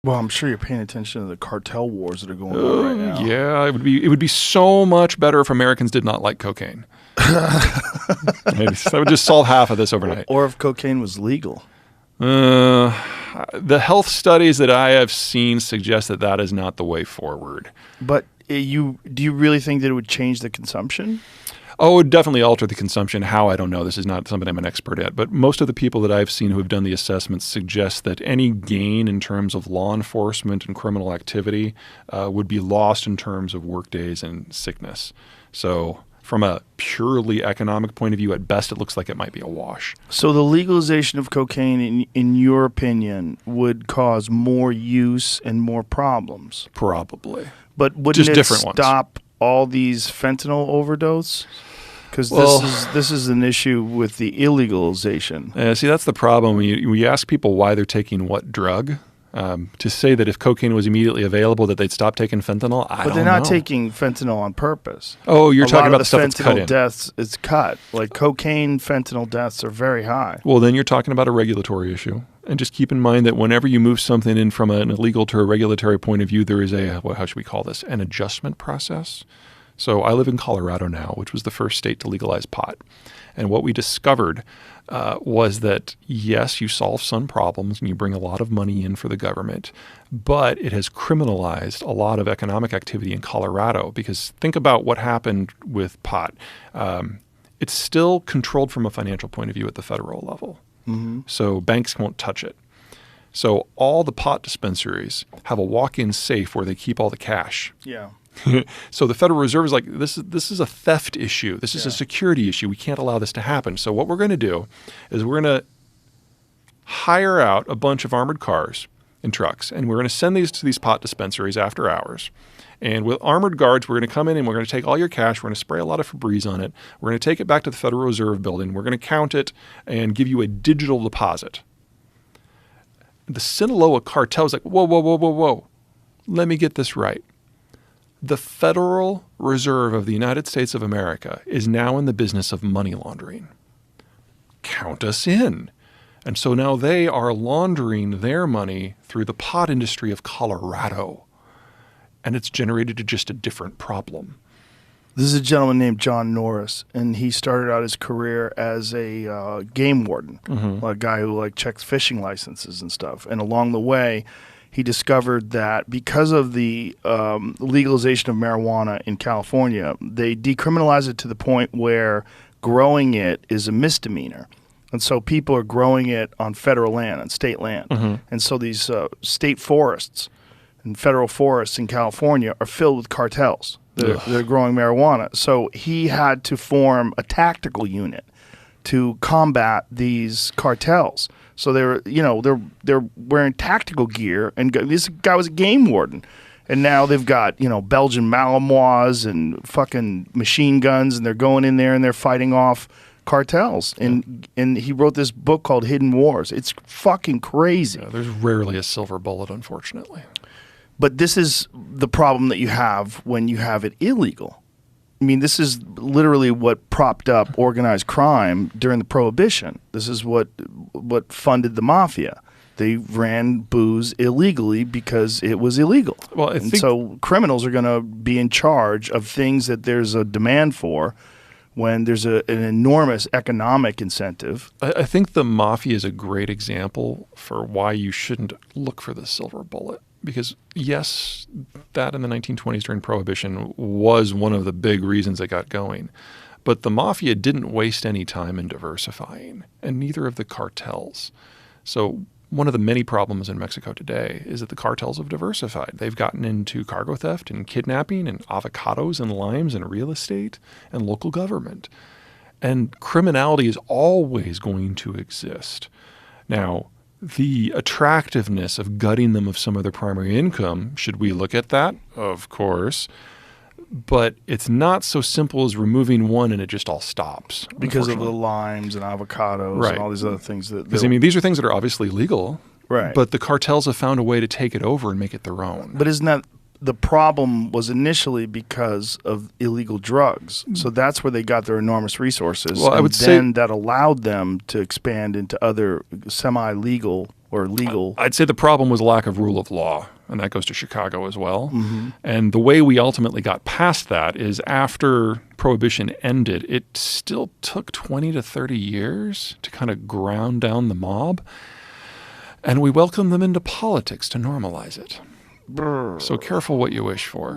Well, I'm sure you're paying attention to the cartel wars that are going on right now. Yeah, it would be so much better if Americans did not like cocaine. That would just solve half of this overnight. Or if cocaine was legal. The health studies that I have seen suggest that that is not the way forward. But do you really think that it would change the consumption? Oh, it would definitely alter the consumption. How, I don't know. This is not something I'm an expert at. But most of the people that I've seen who have done the assessments suggest that any gain in terms of law enforcement and criminal activity would be lost in terms of work days and sickness. So from a purely economic point of view, at best, it looks like it might be a wash. So the legalization of cocaine, in your opinion, would cause more use and more problems? Probably. But wouldn't Just it different ones. stop all these fentanyl overdose? Because this is an issue with the illegalization. See, that's the problem. When you ask people why they're taking what drug, to say that if cocaine was immediately available that they'd stop taking fentanyl, I don't know. But they're not taking fentanyl on purpose. Oh, you're talking about the the stuff that's cut in. deaths, it's cut. Like cocaine fentanyl deaths are very high. Well, then you're talking about a regulatory issue. And just keep in mind that whenever you move something in from an illegal to a regulatory point of view, there is how should we call this, an adjustment process. So I live in Colorado now, which was the first state to legalize pot. And what we discovered was that, yes, you solve some problems and you bring a lot of money in for the government, but it has criminalized a lot of economic activity in Colorado. Because think about what happened with pot. It's still controlled from a financial point of view at the federal level. Mm-hmm. So banks won't touch it. So all the pot dispensaries have a walk-in safe where they keep all the cash. Yeah. So the Federal Reserve is like, this is a theft issue. This is a security issue. We can't allow this to happen. So what we're going to do is we're going to hire out a bunch of armored cars and trucks, and we're going to send these to these pot dispensaries after hours. And with armored guards, we're going to come in and we're going to take all your cash. We're going to spray a lot of Febreze on it. We're going to take it back to the Federal Reserve building. We're going to count it and give you a digital deposit. The Sinaloa cartel is like, whoa. Let me get this right. The Federal Reserve of the United States of America is now in the business of money laundering. Count us in. And so now they are laundering their money through the pot industry of Colorado. And it's generated just a different problem. This is a gentleman named John Norris, and he started out his career as a game warden, a guy who checks fishing licenses and stuff. And along the way, he discovered that because of the legalization of marijuana in California, they decriminalized it to the point where growing it is a misdemeanor. And so people are growing it on federal land, on state land. Mm-hmm. And so these state forests and federal forests in California are filled with cartels that are growing marijuana. So he had to form a tactical unit to combat these cartels. So they're wearing tactical gear, and this guy was a game warden, and now they've got Belgian Malinois and fucking machine guns, and they're going in there and they're fighting off cartels. And he wrote this book called Hidden Wars. It's fucking crazy. Yeah, there's rarely a silver bullet, unfortunately. But this is the problem that you have when you have it illegal. I mean, this is literally what propped up organized crime during the Prohibition. This is what funded the mafia. They ran booze illegally because it was illegal. Well, so criminals are going to be in charge of things that there's a demand for when there's an enormous economic incentive. I think the mafia is a great example for why you shouldn't look for the silver bullet. Because, yes, that in the 1920s during Prohibition was one of the big reasons it got going. But the mafia didn't waste any time in diversifying, and neither of the cartels. So one of the many problems in Mexico today is that the cartels have diversified. They've gotten into cargo theft and kidnapping and avocados and limes and real estate and local government. And criminality is always going to exist. Now, the attractiveness of gutting them of some of their primary income, should we look at that? Of course. But it's not so simple as removing one and it just all stops. Because of the limes and avocados and all these other things. Because, these are things that are obviously legal. Right. But the cartels have found a way to take it over and make it their own. But isn't that the problem was initially because of illegal drugs. So that's where they got their enormous resources. Well, I would say that allowed them to expand into other semi-legal or legal. I'd say the problem was lack of rule of law, and that goes to Chicago as well. And the way we ultimately got past that is after Prohibition ended, it still took 20 to 30 years to kind of ground down the mob. And we welcomed them into politics to normalize it. So careful what you wish for.